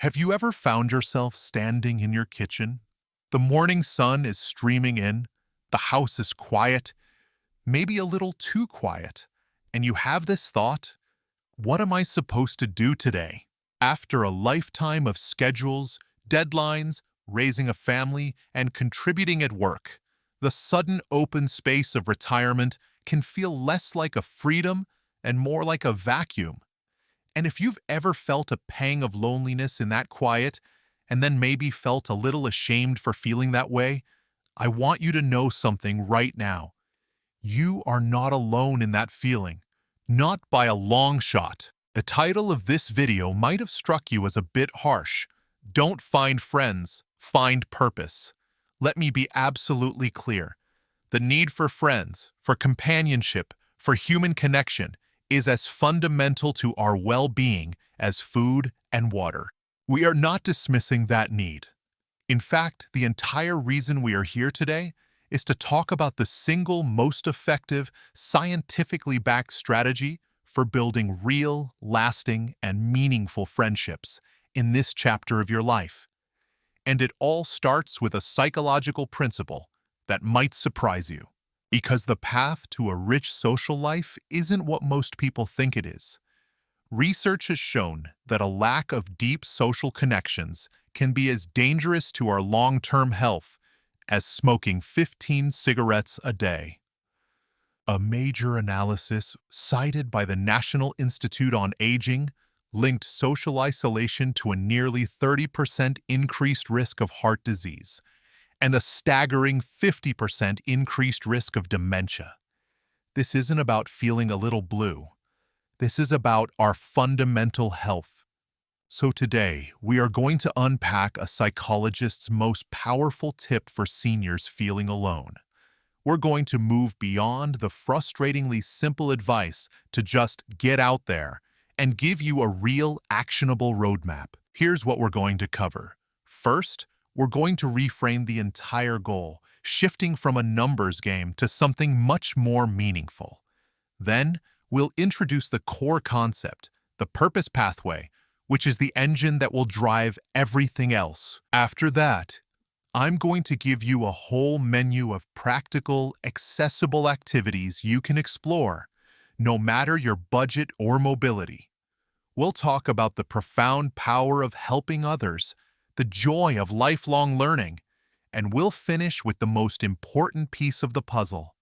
Have you ever found yourself standing in your kitchen? The morning sun is streaming in, the house is quiet, maybe a little too quiet, and you have this thought, what am I supposed to do today? After a lifetime of schedules, deadlines, raising a family, and contributing at work, the sudden open space of retirement can feel less like a freedom and more like a vacuum. And if you've ever felt a pang of loneliness in that quiet, and then maybe felt a little ashamed for feeling that way, I want you to know something right now. You are not alone in that feeling, not by a long shot. The title of this video might have struck you as a bit harsh. Don't find friends, find purpose. Let me be absolutely clear. The need for friends, for companionship, for human connection is as fundamental to our well-being as food and water. We are not dismissing that need. In fact, the entire reason we are here today is to talk about the single most effective, scientifically backed strategy for building real, lasting, and meaningful friendships in this chapter of your life. And it all starts with a psychological principle that might surprise you. Because the path to a rich social life isn't what most people think it is. Research has shown that a lack of deep social connections can be as dangerous to our long-term health as smoking 15 cigarettes a day. A major analysis cited by the National Institute on Aging linked social isolation to a nearly 30% increased risk of heart disease and a staggering 50% increased risk of dementia. This isn't about feeling a little blue. This is about our fundamental health. So today, we are going to unpack a psychologist's most powerful tip for seniors feeling alone. We're going to move beyond the frustratingly simple advice to just get out there and give you a real, actionable roadmap. Here's what we're going to cover. First, we're going to reframe the entire goal, shifting from a numbers game to something much more meaningful. Then, we'll introduce the core concept, the purpose pathway, which is the engine that will drive everything else. After that, I'm going to give you a whole menu of practical, accessible activities you can explore, no matter your budget or mobility. We'll talk about the profound power of helping others, the joy of lifelong learning, and we'll finish with the most important piece of the puzzle,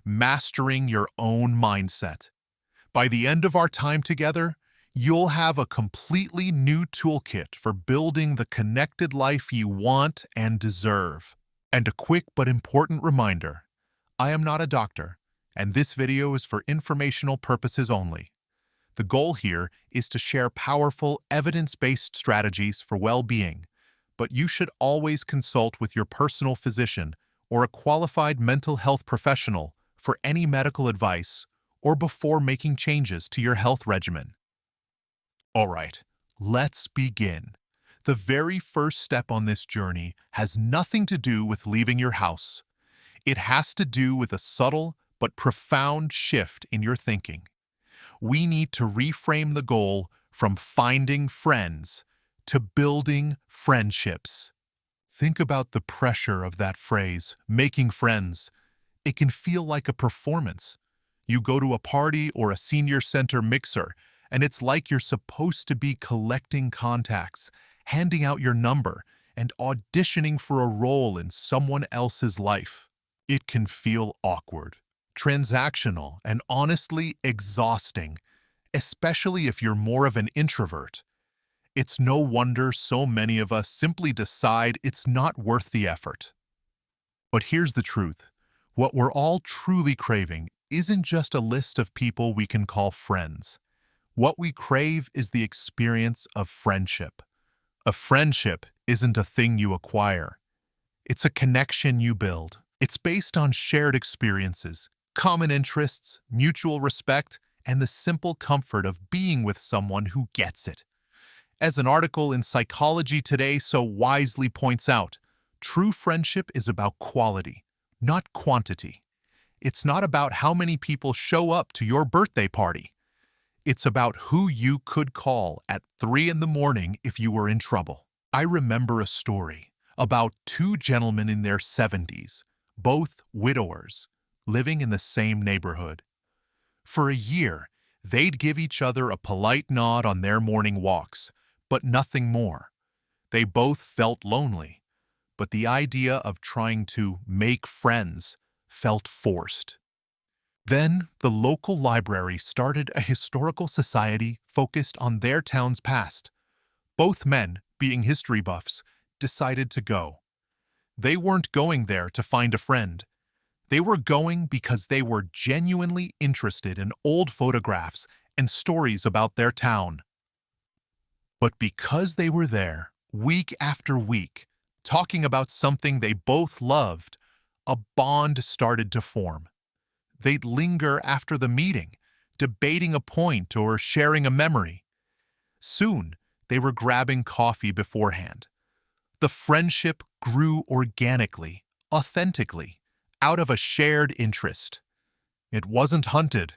mastering your own mindset. By the end of our time together, you'll have a completely new toolkit for building the connected life you want and deserve. And a quick but important reminder, I am not a doctor, and this video is for informational purposes only. The goal here is to share powerful, evidence-based strategies for well-being, but you should always consult with your personal physician or a qualified mental health professional for any medical advice or before making changes to your health regimen. All right, let's begin. The very first step on this journey has nothing to do with leaving your house. It has to do with a subtle but profound shift in your thinking. We need to reframe the goal from finding friends to building friendships. Think about the pressure of that phrase, making friends. It can feel like a performance. You go to a party or a senior center mixer, and it's like you're supposed to be collecting contacts, handing out your number, and auditioning for a role in someone else's life. It can feel awkward, transactional, and honestly exhausting, especially if you're more of an introvert. It's no wonder so many of us simply decide it's not worth the effort. But here's the truth. What we're all truly craving isn't just a list of people we can call friends. What we crave is the experience of friendship. A friendship isn't a thing you acquire. It's a connection you build. It's based on shared experiences, common interests, mutual respect, and the simple comfort of being with someone who gets it. As an article in Psychology Today so wisely points out, true friendship is about quality, not quantity. It's not about how many people show up to your birthday party. It's about who you could call at 3 in the morning if you were in trouble. I remember a story about two gentlemen in their 70s, both widowers, living in the same neighborhood. For a year, they'd give each other a polite nod on their morning walks, but nothing more. They both felt lonely, but the idea of trying to make friends felt forced. Then, the local library started a historical society focused on their town's past. Both men, being history buffs, decided to go. They weren't going there to find a friend. They were going because they were genuinely interested in old photographs and stories about their town. But because they were there, week after week, talking about something they both loved, a bond started to form. They'd linger after the meeting, debating a point or sharing a memory. Soon, they were grabbing coffee beforehand. The friendship grew organically, authentically, out of a shared interest. It wasn't hunted,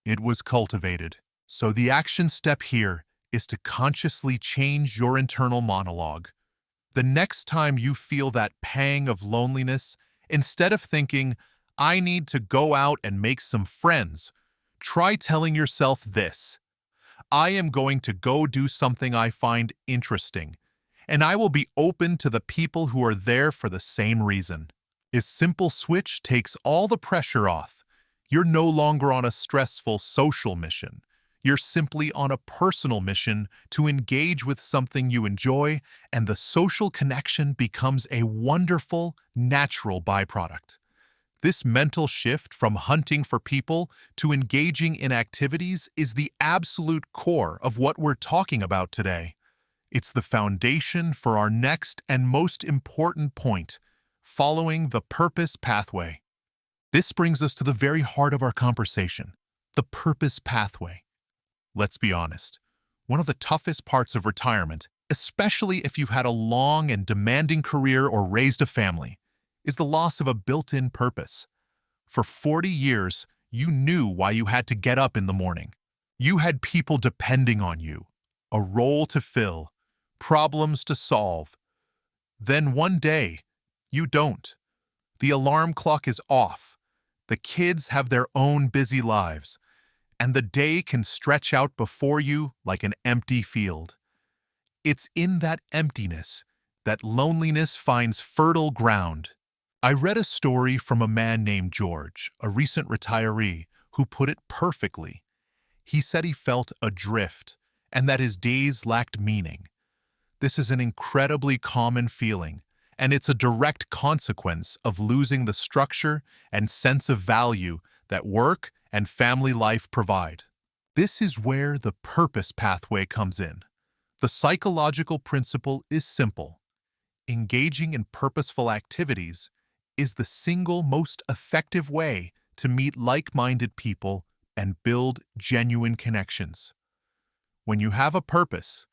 it was cultivated. So the action step here is to consciously change your internal monologue. The next time you feel that pang of loneliness, instead of thinking, I need to go out and make some friends, try telling yourself this: I am going to go do something I find interesting, and I will be open to the people who are there for the same reason. This simple switch takes all the pressure off. You're no longer on a stressful social mission. You're simply on a personal mission to engage with something you enjoy, and the social connection becomes a wonderful, natural byproduct. This mental shift from hunting for people to engaging in activities is the absolute core of what we're talking about today. It's the foundation for our next and most important point: following the purpose pathway. This brings us to the very heart of our conversation, the purpose pathway. Let's be honest, one of the toughest parts of retirement, especially if you've had a long and demanding career or raised a family, is the loss of a built-in purpose. For 40 years, you knew why you had to get up in the morning. You had people depending on you, a role to fill, problems to solve. Then one day, you don't. The alarm clock is off. The kids have their own busy lives, and the day can stretch out before you like an empty field. It's in that emptiness that loneliness finds fertile ground. I read a story from a man named George, a recent retiree, who put it perfectly. He said he felt adrift and that his days lacked meaning. This is an incredibly common feeling, and it's a direct consequence of losing the structure and sense of value that work and family life provide. This is where the purpose pathway comes in. The psychological principle is simple. Engaging in purposeful activities is the single most effective way to meet like-minded people and build genuine connections. When you have a purpose,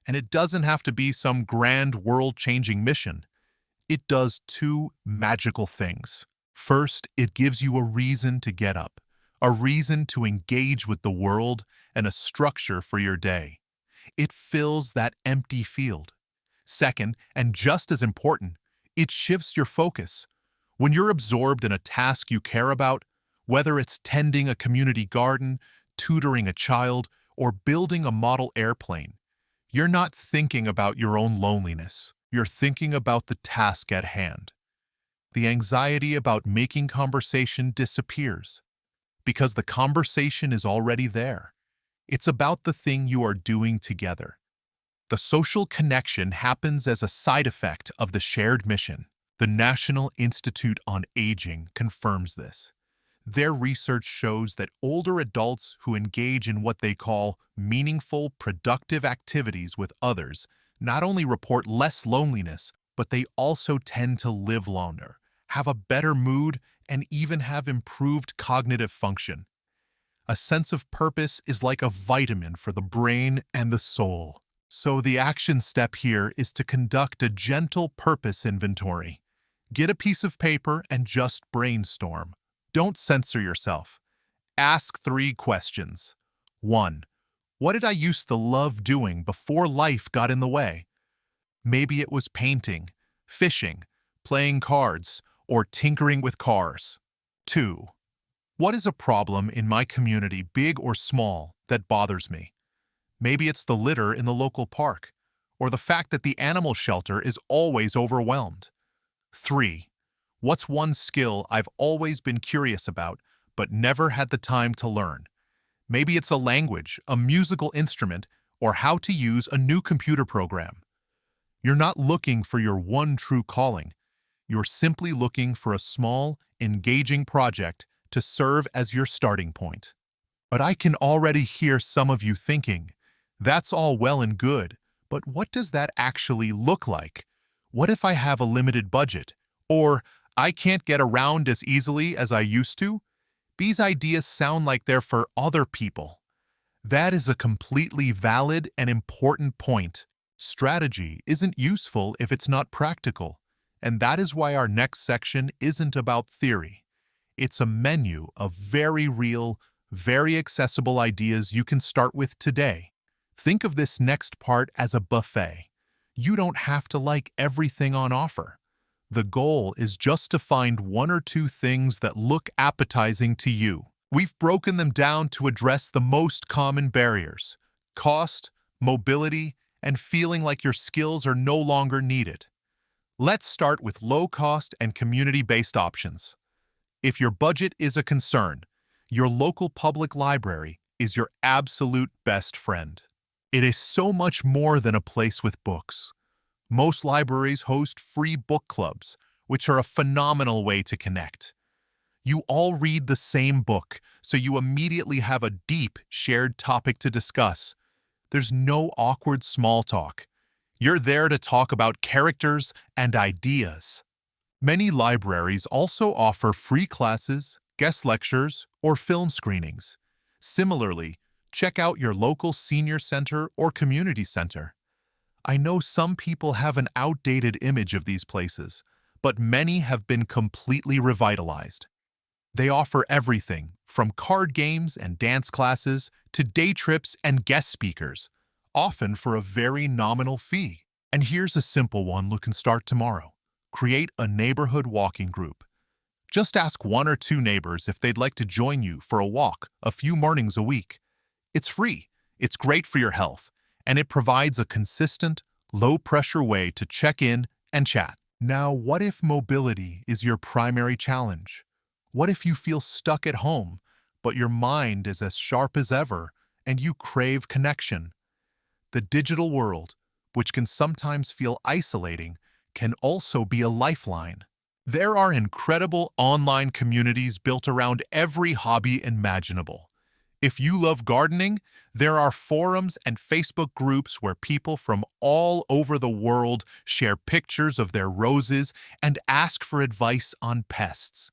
and it doesn't have to be some grand world-changing mission, it does two magical things. First, it gives you a reason to get up, a reason to engage with the world, and a structure for your day. It fills that empty field. Second, and just as important, it shifts your focus. When you're absorbed in a task you care about, whether it's tending a community garden, tutoring a child, or building a model airplane, you're not thinking about your own loneliness. You're thinking about the task at hand. The anxiety about making conversation disappears because the conversation is already there. It's about the thing you are doing together. The social connection happens as a side effect of the shared mission. The National Institute on Aging confirms this. Their research shows that older adults who engage in what they call meaningful, productive activities with others not only report less loneliness, but they also tend to live longer, have a better mood, and even have improved cognitive function. A sense of purpose is like a vitamin for the brain and the soul. So the action step here is to conduct a gentle purpose inventory. Get a piece of paper and just brainstorm. Don't censor yourself. Ask 3 questions. 1. What did I used to love doing before life got in the way? Maybe it was painting, fishing, playing cards, or tinkering with cars. 2. What is a problem in my community, big or small, that bothers me? Maybe it's the litter in the local park, or the fact that the animal shelter is always overwhelmed. 3. What's one skill I've always been curious about, but never had the time to learn? Maybe it's a language, a musical instrument, or how to use a new computer program. You're not looking for your one true calling. You're simply looking for a small, engaging project to serve as your starting point. But I can already hear some of you thinking, that's all well and good, but what does that actually look like? What if I have a limited budget? Or I can't get around as easily as I used to? These ideas sound like they're for other people. That is a completely valid and important point. Strategy isn't useful if it's not practical, and that is why our next section isn't about theory. It's a menu of very real, very accessible ideas you can start with today. Think of this next part as a buffet. You don't have to like everything on offer. The goal is just to find one or two things that look appetizing to you. We've broken them down to address the most common barriers: cost, mobility, and feeling like your skills are no longer needed. Let's start with low-cost and community-based options. If your budget is a concern, your local public library is your absolute best friend. It is so much more than a place with books. Most libraries host free book clubs, which are a phenomenal way to connect. You all read the same book, so you immediately have a deep, shared topic to discuss. There's no awkward small talk. You're there to talk about characters and ideas. Many libraries also offer free classes, guest lectures, or film screenings. Similarly, check out your local senior center or community center. I know some people have an outdated image of these places, but many have been completely revitalized. They offer everything from card games and dance classes to day trips and guest speakers, often for a very nominal fee. And here's a simple one you can start tomorrow. Create a neighborhood walking group. Just ask one or two neighbors if they'd like to join you for a walk a few mornings a week. It's free, it's great for your health, and it provides a consistent, low-pressure way to check in and chat. Now, what if mobility is your primary challenge? What if you feel stuck at home, but your mind is as sharp as ever and you crave connection? The digital world, which can sometimes feel isolating, can also be a lifeline. There are incredible online communities built around every hobby imaginable. If you love gardening, there are forums and Facebook groups where people from all over the world share pictures of their roses and ask for advice on pests.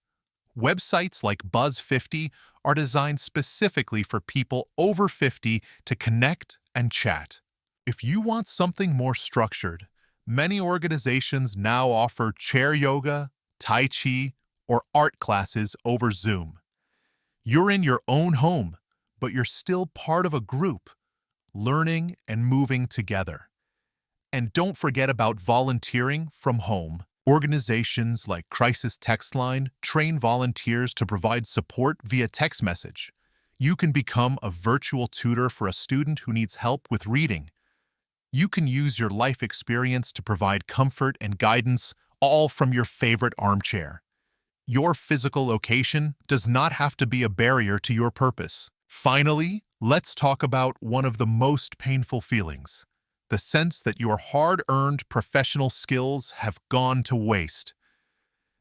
Websites like Buzz50 are designed specifically for people over 50 to connect and chat. If you want something more structured, many organizations now offer chair yoga, tai chi, or art classes over Zoom. You're in your own home, but you're still part of a group, learning and moving together. And don't forget about volunteering from home. Organizations like Crisis Text Line train volunteers to provide support via text message. You can become a virtual tutor for a student who needs help with reading. You can use your life experience to provide comfort and guidance, all from your favorite armchair. Your physical location does not have to be a barrier to your purpose. Finally, let's talk about one of the most painful feelings: the sense that your hard-earned professional skills have gone to waste.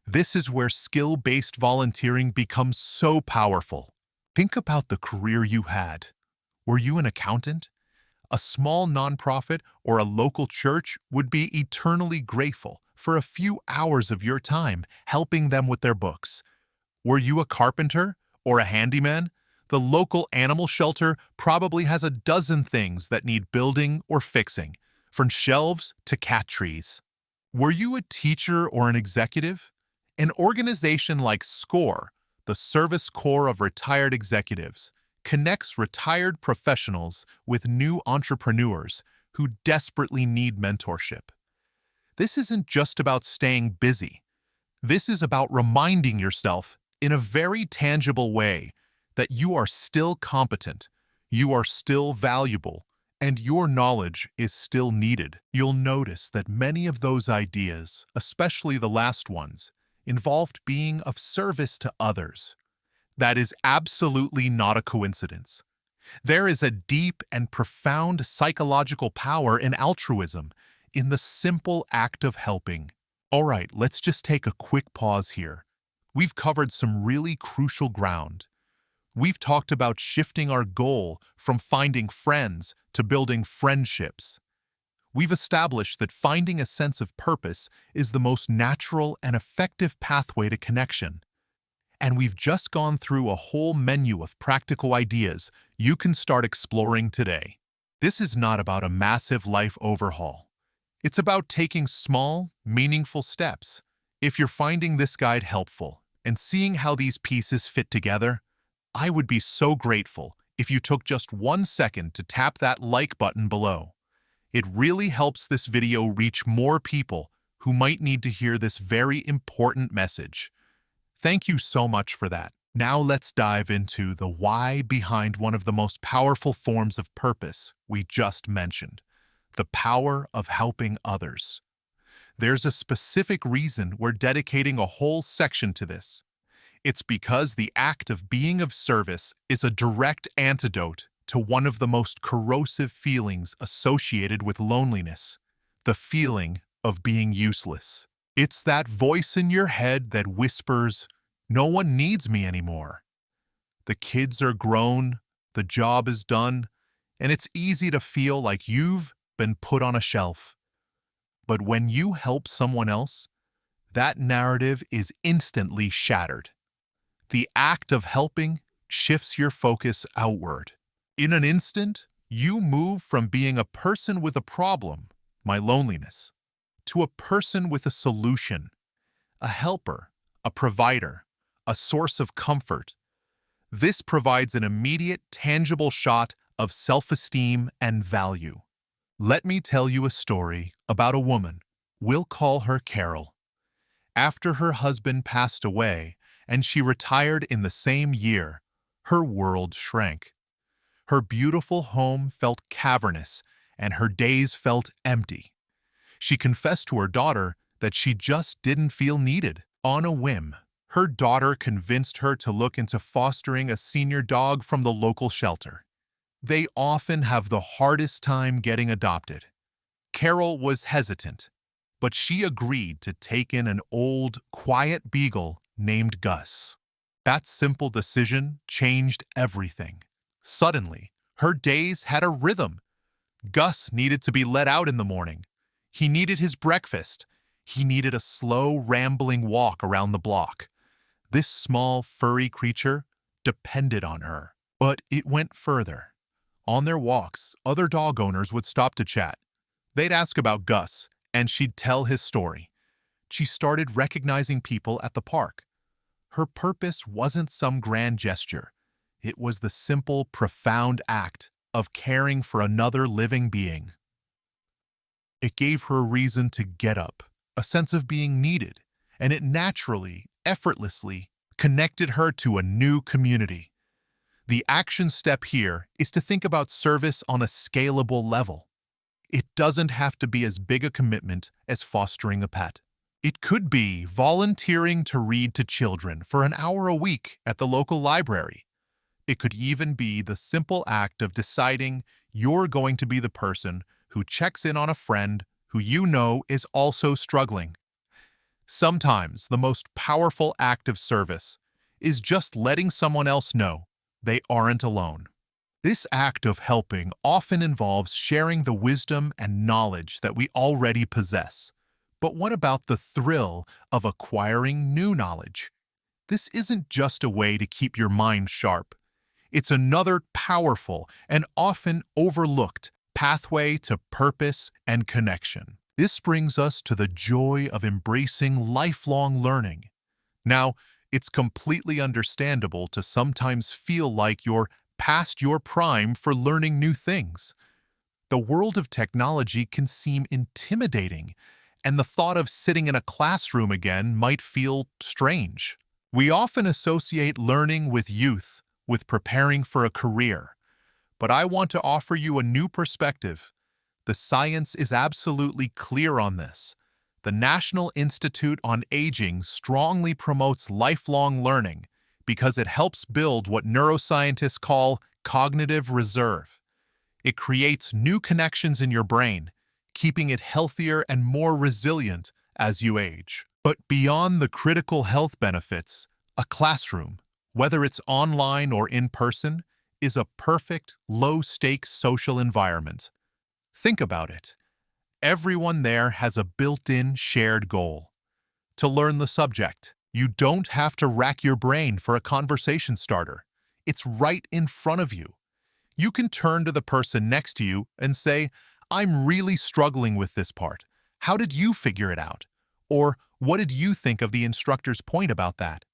This is where skill-based volunteering becomes so powerful. Think about the career you had. Were you an accountant? A small nonprofit or a local church would be eternally grateful for a few hours of your time helping them with their books. Were you a carpenter or a handyman? The local animal shelter probably has a dozen things that need building or fixing, from shelves to cat trees. Were you a teacher or an executive? An organization like SCORE, the Service Corps of Retired Executives, connects retired professionals with new entrepreneurs who desperately need mentorship. This isn't just about staying busy. This is about reminding yourself in a very tangible way that you are still competent, you are still valuable, and your knowledge is still needed. You'll notice that many of those ideas, especially the last ones, involved being of service to others. That is absolutely not a coincidence. There is a deep and profound psychological power in altruism, in the simple act of helping. All right, let's just take a quick pause here. We've covered some really crucial ground. We've talked about shifting our goal from finding friends to building friendships. We've established that finding a sense of purpose is the most natural and effective pathway to connection. And we've just gone through a whole menu of practical ideas you can start exploring today. This is not about a massive life overhaul. It's about taking small, meaningful steps. If you're finding this guide helpful and seeing how these pieces fit together, I would be so grateful if you took just 1 second to tap that like button below. It really helps this video reach more people who might need to hear this very important message. Thank you so much for that. Now let's dive into the why behind one of the most powerful forms of purpose we just mentioned: the power of helping others. There's a specific reason we're dedicating a whole section to this. It's because the act of being of service is a direct antidote to one of the most corrosive feelings associated with loneliness: the feeling of being useless. It's that voice in your head that whispers, "No one needs me anymore." The kids are grown, the job is done, and it's easy to feel like you've been put on a shelf. But when you help someone else, that narrative is instantly shattered. The act of helping shifts your focus outward. In an instant, you move from being a person with a problem, my loneliness, to a person with a solution, a helper, a provider, a source of comfort. This provides an immediate, tangible shot of self-esteem and value. Let me tell you a story about a woman. We'll call her Carol. After her husband passed away and she retired in the same year, her world shrank. Her beautiful home felt cavernous and her days felt empty. She confessed to her daughter that she just didn't feel needed. On a whim, her daughter convinced her to look into fostering a senior dog from the local shelter. They often have the hardest time getting adopted. Carol was hesitant, but she agreed to take in an old, quiet beagle named Gus. That simple decision changed everything. Suddenly, her days had a rhythm. Gus needed to be let out in the morning. He needed his breakfast. He needed a slow, rambling walk around the block. This small, furry creature depended on her. But it went further. On their walks, other dog owners would stop to chat. They'd ask about Gus, and she'd tell his story. She started recognizing people at the park. Her purpose wasn't some grand gesture. It was the simple, profound act of caring for another living being. It gave her a reason to get up, a sense of being needed, and it naturally, effortlessly connected her to a new community. The action step here is to think about service on a scalable level. It doesn't have to be as big a commitment as fostering a pet. It could be volunteering to read to children for an hour a week at the local library. It could even be the simple act of deciding you're going to be the person who checks in on a friend who you know is also struggling. Sometimes the most powerful act of service is just letting someone else know they aren't alone. This act of helping often involves sharing the wisdom and knowledge that we already possess. But what about the thrill of acquiring new knowledge? This isn't just a way to keep your mind sharp. It's another powerful and often overlooked pathway to purpose and connection. This brings us to the joy of embracing lifelong learning. Now, it's completely understandable to sometimes feel like you're past your prime for learning new things. The world of technology can seem intimidating, and the thought of sitting in a classroom again might feel strange. We often associate learning with youth, with preparing for a career. But I want to offer you a new perspective. The science is absolutely clear on this. The National Institute on Aging strongly promotes lifelong learning because it helps build what neuroscientists call cognitive reserve. It creates new connections in your brain, keeping it healthier and more resilient as you age. But beyond the critical health benefits, a classroom, whether it's online or in person, is a perfect, low-stakes social environment. Think about it. Everyone there has a built-in shared goal: to learn the subject. You don't have to rack your brain for a conversation starter. It's right in front of you. You can turn to the person next to you and say, "I'm really struggling with this part. How did you figure it out?" Or, "What did you think of the instructor's point about that?"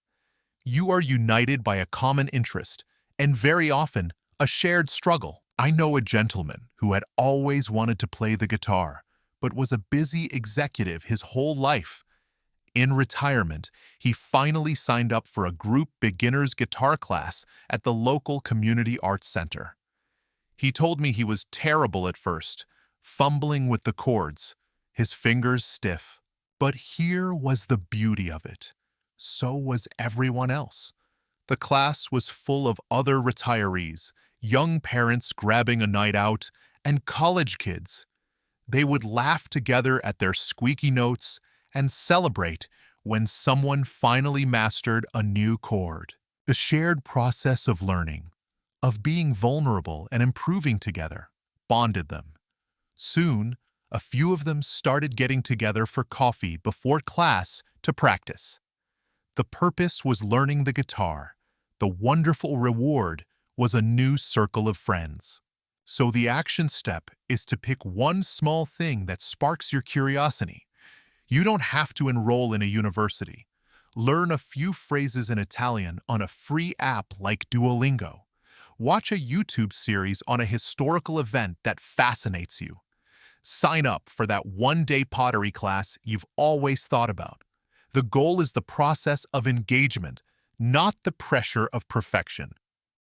You are united by a common interest, and very often, a shared struggle. I know a gentleman who had always wanted to play the guitar, but was a busy executive his whole life. In retirement, he finally signed up for a group beginner's guitar class at the local community arts center. He told me he was terrible at first, fumbling with the chords, his fingers stiff. But here was the beauty of it. So was everyone else. The class was full of other retirees, young parents grabbing a night out, and college kids. They would laugh together at their squeaky notes and celebrate when someone finally mastered a new chord. The shared process of learning, of being vulnerable and improving together, bonded them. Soon, a few of them started getting together for coffee before class to practice. The purpose was learning the guitar. The wonderful reward was a new circle of friends. So the action step is to pick one small thing that sparks your curiosity. You don't have to enroll in a university. Learn a few phrases in Italian on a free app like Duolingo. Watch a YouTube series on a historical event that fascinates you. Sign up for that one-day pottery class you've always thought about. The goal is the process of engagement, not the pressure of perfection.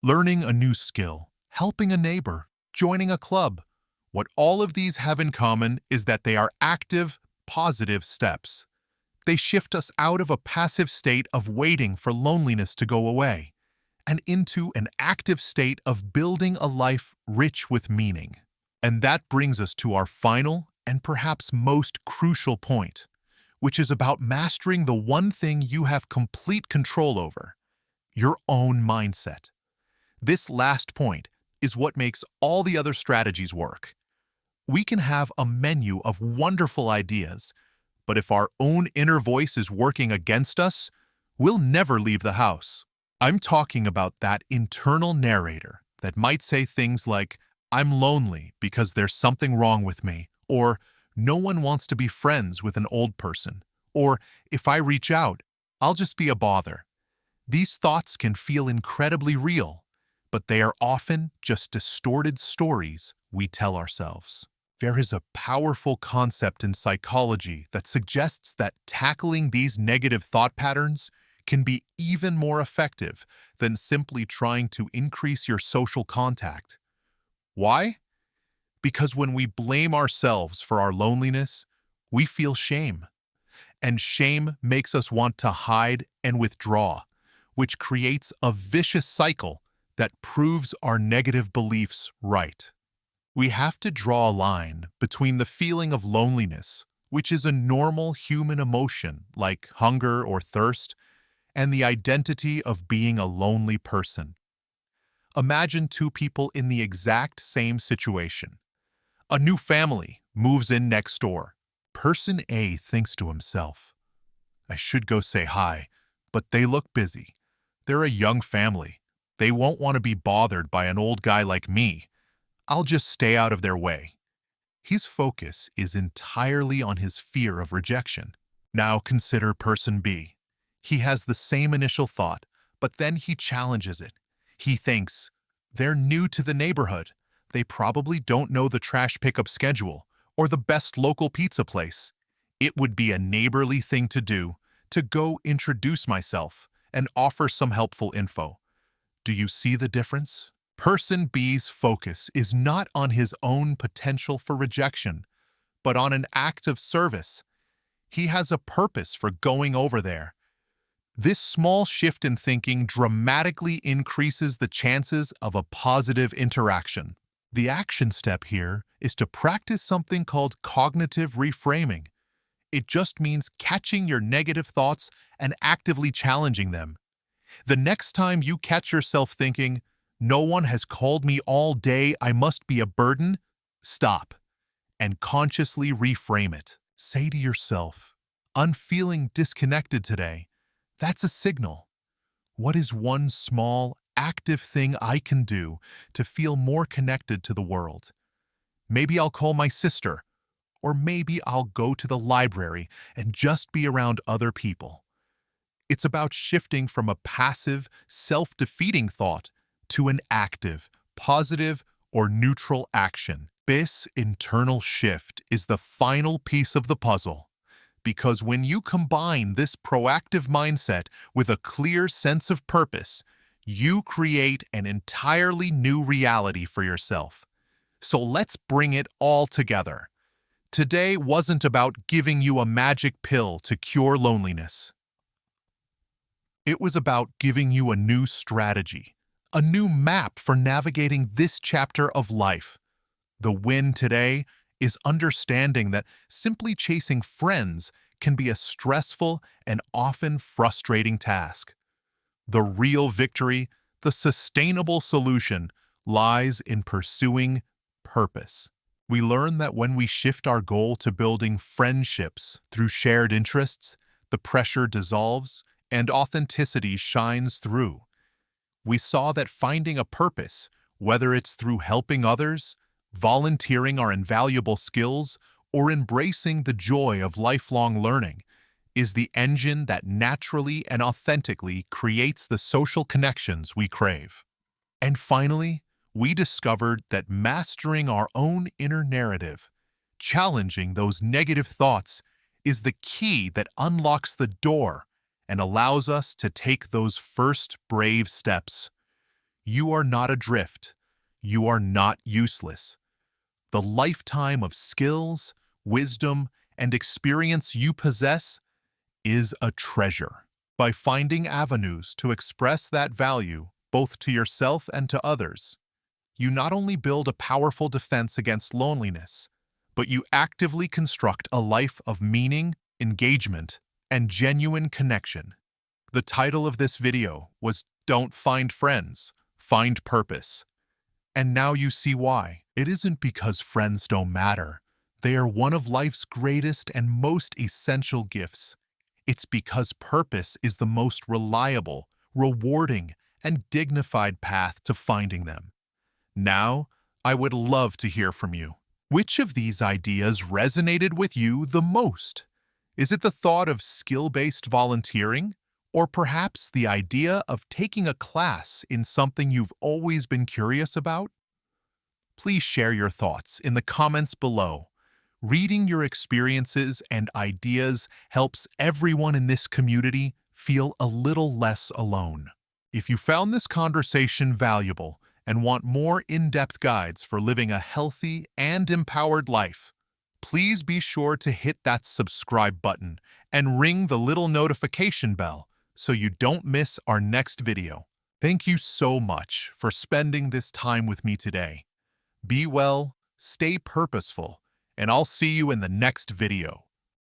Learning a new skill, helping a neighbor, joining a club. What all of these have in common is that they are active, positive steps. They shift us out of a passive state of waiting for loneliness to go away and into an active state of building a life rich with meaning. And that brings us to our final and perhaps most crucial point, which is about mastering the one thing you have complete control over: your own mindset. This last point is what makes all the other strategies work. We can have a menu of wonderful ideas, but if our own inner voice is working against us, we'll never leave the house. I'm talking about that internal narrator that might say things like, "I'm lonely because there's something wrong with me," or "No one wants to be friends with an old person," or "If I reach out, I'll just be a bother." These thoughts can feel incredibly real, but they are often just distorted stories we tell ourselves. There is a powerful concept in psychology that suggests that tackling these negative thought patterns can be even more effective than simply trying to increase your social contact. Why? Because when we blame ourselves for our loneliness, we feel shame. And shame makes us want to hide and withdraw, which creates a vicious cycle that proves our negative beliefs right. We have to draw a line between the feeling of loneliness, which is a normal human emotion like hunger or thirst, and the identity of being a lonely person. Imagine two people in the exact same situation. A new family moves in next door. Person A thinks to himself, "I should go say hi, but they look busy. They're a young family. They won't want to be bothered by an old guy like me. I'll just stay out of their way." His focus is entirely on his fear of rejection. Now consider person B. He has the same initial thought, but then he challenges it. He thinks, They're new to the neighborhood. They probably don't know the trash pickup schedule or the best local pizza place. It would be a neighborly thing to go introduce myself and offer some helpful info. Do you see the difference? Person B's focus is not on his own potential for rejection, but on an act of service. He has a purpose for going over there. This small shift in thinking dramatically increases the chances of a positive interaction. The action step here is to practice something called cognitive reframing. It just means catching your negative thoughts and actively challenging them. The next time you catch yourself thinking, "No one has called me all day, I must be a burden," stop and consciously reframe it. Say to yourself, "I'm feeling disconnected today." That's a signal. What is one small, active thing I can do to feel more connected to the world? Maybe I'll call my sister, or maybe I'll go to the library and just be around other people. It's about shifting from a passive, self-defeating thought to an active, positive, or neutral action. This internal shift is the final piece of the puzzle, because when you combine this proactive mindset with a clear sense of purpose, you create an entirely new reality for yourself. So let's bring it all together. Today wasn't about giving you a magic pill to cure loneliness. It was about giving you a new strategy, a new map for navigating this chapter of life. The win today is understanding that simply chasing friends can be a stressful and often frustrating task. The real victory, the sustainable solution, lies in pursuing purpose. We learn that when we shift our goal to building friendships through shared interests, the pressure dissolves and authenticity shines through. We saw that finding a purpose, whether it's through helping others, volunteering our invaluable skills, or embracing the joy of lifelong learning, is the engine that naturally and authentically creates the social connections we crave. And finally, we discovered that mastering our own inner narrative, challenging those negative thoughts, is the key that unlocks the door and allows us to take those first brave steps. You are not adrift. You are not useless. The lifetime of skills, wisdom, and experience you possess is a treasure. By finding avenues to express that value, both to yourself and to others, you not only build a powerful defense against loneliness, but you actively construct a life of meaning, engagement, and genuine connection. The title of this video was "Don't Find Friends, Find Purpose." And now you see why. It isn't because friends don't matter. They are one of life's greatest and most essential gifts. It's because purpose is the most reliable, rewarding, and dignified path to finding them. Now, I would love to hear from you. Which of these ideas resonated with you the most? Is it the thought of skill-based volunteering? Or perhaps the idea of taking a class in something you've always been curious about? Please share your thoughts in the comments below. Reading your experiences and ideas helps everyone in this community feel a little less alone. If you found this conversation valuable and want more in-depth guides for living a healthy and empowered life, please be sure to hit that subscribe button and ring the little notification bell so you don't miss our next video. Thank you so much for spending this time with me today. Be well, stay purposeful, and I'll see you in the next video.